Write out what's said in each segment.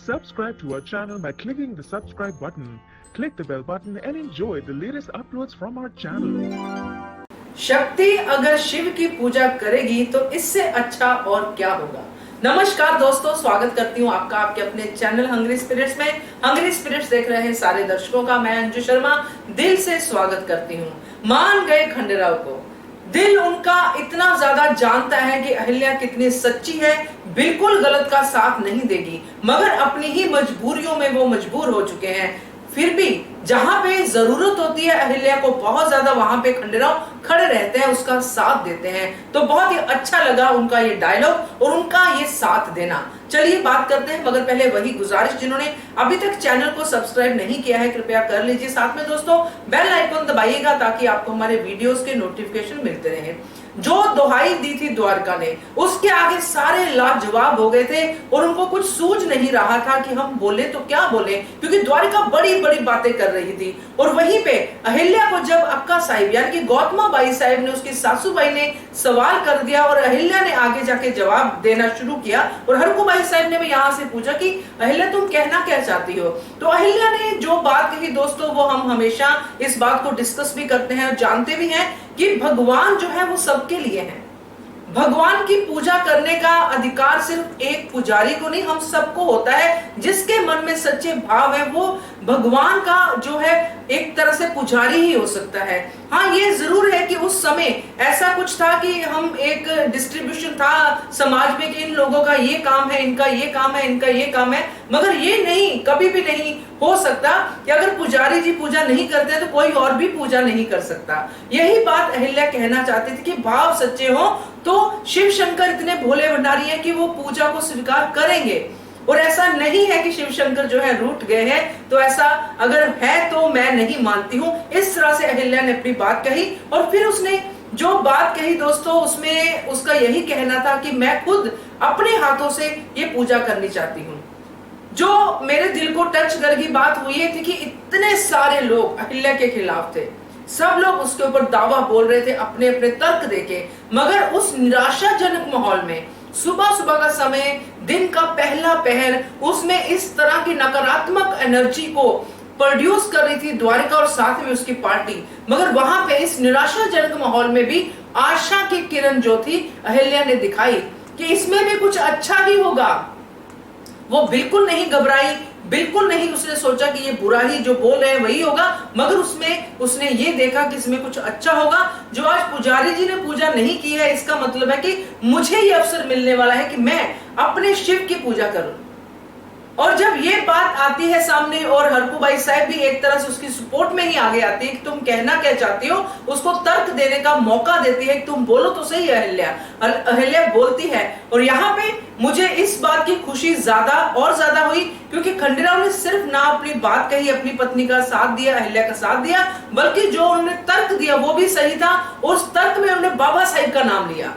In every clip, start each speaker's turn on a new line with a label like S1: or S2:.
S1: Subscribe to our channel by clicking the subscribe button. Click the bell button and enjoy the latest uploads from our channel.
S2: शक्ति अगर शिव की पूजा करेगी तो इससे अच्छा और क्या होगा। नमस्कार दोस्तों, स्वागत करती हूँ आपका आपके अपने चैनल हंग्री स्पिरिट्स में। हंग्री स्पिरिट्स देख रहे हैं सारे दर्शकों का मैं अंजू शर्मा दिल से स्वागत करती हूँ। मान गए खंडेराव को, दिल उनका इतना ज्यादा जानता है कि अहिल्या कितनी सच्ची है, बिल्कुल गलत का साथ नहीं देगी, मगर अपनी ही मजबूरियों में वो मजबूर हो चुके हैं। फिर भी जहां पे जरूरत होती है अहिल्या को बहुत ज्यादा, वहां पे खंडेराव खड़े रहते हैं, उसका साथ देते हैं। तो बहुत ही अच्छा लगा उनका ये डायलॉग और उनका ये साथ देना। चलिए बात करते हैं, मगर पहले वही गुजारिश, जिन्होंने अभी तक चैनल को सब्सक्राइब नहीं किया है कृपया कर लीजिए। साथ में दोस्तों बेल आइकन दबाइएगा ताकि आपको हमारे वीडियोस के नोटिफिकेशन मिलते रहे। जो दोहाई दी थी द्वारका ने, उसके आगे सारे लाजवाब हो गए थे और उनको कुछ सूझ नहीं रहा था कि हम बोले तो क्या बोले, क्योंकि द्वारका बड़ी बड़ी बातें कर रही थी। और वहीं पे अहिल्या को जब अक्का साहिब यानी कि गौतमा बाई साहिब ने, उसकी सासू बाई ने सवाल कर दिया और अहिल्या ने आगे जाके जवाब देना शुरू किया और हरकू बाई साहिब ने भी यहाँ से पूछा कि अहिल्या तुम कहना क्या चाहती हो, तो अहिल्या ने जो बात कही दोस्तों, वो हम हमेशा इस बात को डिस्कस भी करते हैं और जानते भी हैं कि भगवान जो है वो सबके लिए है। भगवान की पूजा करने का अधिकार सिर्फ एक पुजारी को नहीं, हम सबको होता है। जिसके मन में सच्चे भाव है वो भगवान का जो है एक तरह से पुजारी ही हो सकता है। हाँ, ये जरूर है कि उस समय ऐसा कुछ था कि हम एक डिस्ट्रीब्यूशन था समाज में कि इन लोगों का ये काम है, इनका ये काम है, इनका ये काम है, मगर ये नहीं, कभी भी नहीं हो सकता कि अगर पुजारी जी पूजा नहीं करते तो कोई और भी पूजा नहीं कर सकता। यही बात अहिल्या कहना चाहती थी कि भाव सच्चे हो तो शिव शंकर इतने भोले भंडारी हैं कि वो पूजा को स्वीकार करेंगे। और ऐसा नहीं है कि शिव शंकर जो है रूठ गए हैं, तो ऐसा अगर है तो मैं नहीं मानती हूँ। इस तरह से अहिल्या ने अपनी बात कही और फिर उसने जो बात कही दोस्तों, उसमें उसका यही कहना था कि मैं खुद अपने हाथों से ये पूजा करनी चाहती हूँ। जो मेरे दिल को टच करके बात हुई थी कि इतने सारे लोग अहिल्या के खिलाफ थे, सब लोग उसके ऊपर दावा बोल रहे थे अपने अपने तर्क देके, मगर उस निराशाजनक माहौल में सुबह सुबह का समय, दिन का पहला पहर, उसमें इस तरह की नकारात्मक एनर्जी को प्रोड्यूस कर रही थी द्वारका और साथ में उसकी पार्टी। मगर वहां पे इस निराशाजनक माहौल में भी आशा की किरण जो थी अहिल्या ने दिखाई कि इसमें भी कुछ अच्छा ही होगा। वो बिल्कुल नहीं घबराई, बिल्कुल नहीं उसने सोचा कि ये बुरा ही जो बोल रहे हैं वही होगा, मगर उसने ये देखा कि इसमें कुछ अच्छा होगा। जो आज पुजारी जी ने पूजा नहीं की है, इसका मतलब है कि मुझे ये अवसर मिलने वाला है कि मैं अपने शिव की पूजा करूं। और जब ये बात आती है सामने और हरकू बाई साहब भी एक तरह से उसकी सपोर्ट में ही आगे आती है कि तुम कहना क्या चाहती हो, उसको तर्क देने का मौका देती है कि तुम बोलो तो सही है। अहिल्या बोलती है और यहाँ पे मुझे इस बात की खुशी ज्यादा और ज्यादा हुई क्योंकि खंडेराव ने सिर्फ ना अपनी बात कही, अपनी पत्नी का साथ दिया, अहिल्या का साथ दिया, बल्कि जो उन्होंने तर्क दिया वो भी सही था। उस तर्क में उन्होंने बाबा साहिब का नाम लिया।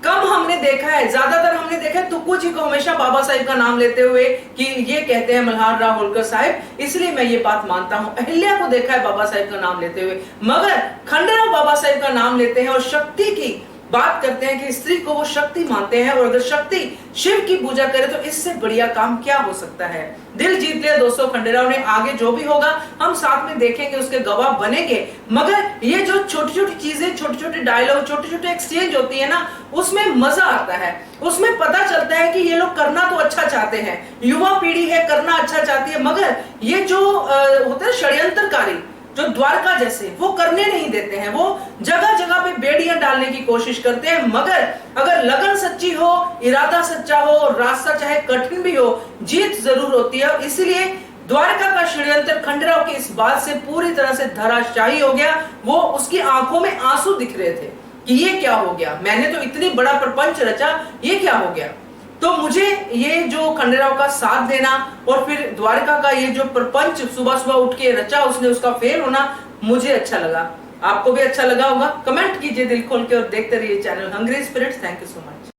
S2: कम हमने देखा है, ज्यादातर हमने देखा है तुक्कू जी को हमेशा बाबा साहिब का नाम लेते हुए कि ये कहते हैं मल्हार राव होलकर साहिब, इसलिए मैं ये बात मानता हूं। अहिल्या को देखा है बाबा साहिब का नाम लेते हुए, मगर खंडेराव बाबा साहिब का नाम लेते हैं और शक्ति की बात करते हैं कि स्त्री को वो शक्ति मानते हैं और अगर शक्ति शिव की पूजा करे तो इससे बढ़िया काम क्या हो सकता है। दिल जीत लिया दोस्तों खंडेराव ने। आगे जो भी होगा हम साथ में देखेंगे, उसके गवाह बनेंगे, मगर ये जो छोटी छोटी चीजें, छोटे छोटे डायलॉग, छोटे छोटे एक्सचेंज होती है ना, उसमें मजा आता है। उसमें पता चलता है कि ये लोग करना तो अच्छा चाहते हैं, युवा पीढ़ी है करना अच्छा चाहती है, मगर ये जो होते हैं षड्यंत्रकारी जो द्वारका जैसे, वो करने नहीं देते हैं। वो जगह जगह पे बेड़ियां डालने की कोशिश करते हैं, मगर अगर लगन सच्ची हो, इरादा सच्चा हो, रास्ता चाहे कठिन भी हो, जीत जरूर होती है। इसीलिए द्वारका का षड्यंत्र खंडेराव की इस बात से पूरी तरह से धराशायी हो गया। वो उसकी आंखों में आंसू दिख रहे थे कि ये क्या हो गया, मैंने तो इतनी बड़ा प्रपंच रचा, ये क्या हो गया। तो मुझे ये जो खंडेराव का साथ देना और फिर द्वारका का ये जो प्रपंच सुबह सुबह उठ के रचा उसने, उसका फेल होना मुझे अच्छा लगा। आपको भी अच्छा लगा होगा, कमेंट कीजिए दिल खोल के और देखते रहिए channel hungry spirits. Thank you so much.